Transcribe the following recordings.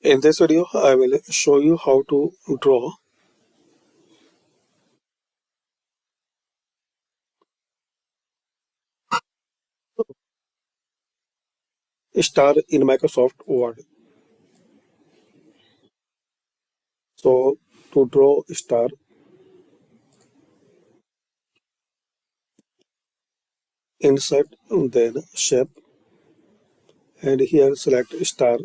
In this video, I will show you how to draw a star in Microsoft Word. So to draw a star, insert then shape and here select star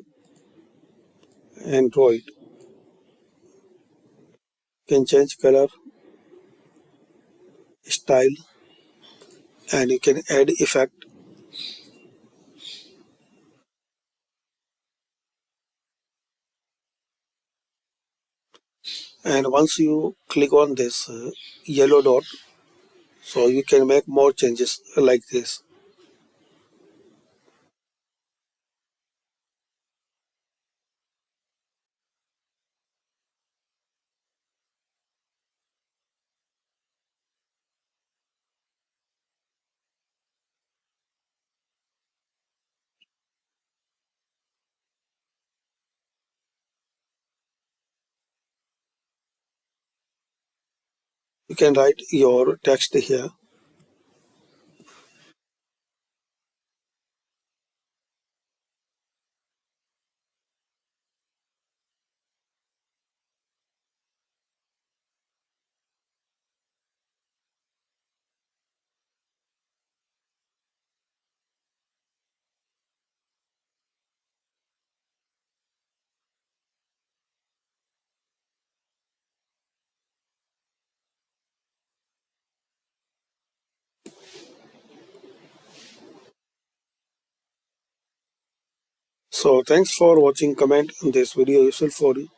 and draw it. You can change color, style and you can add effect. And once you click on this yellow dot, so you can make more changes like this. You can write your text here. So thanks for watching. Comment this video useful for you.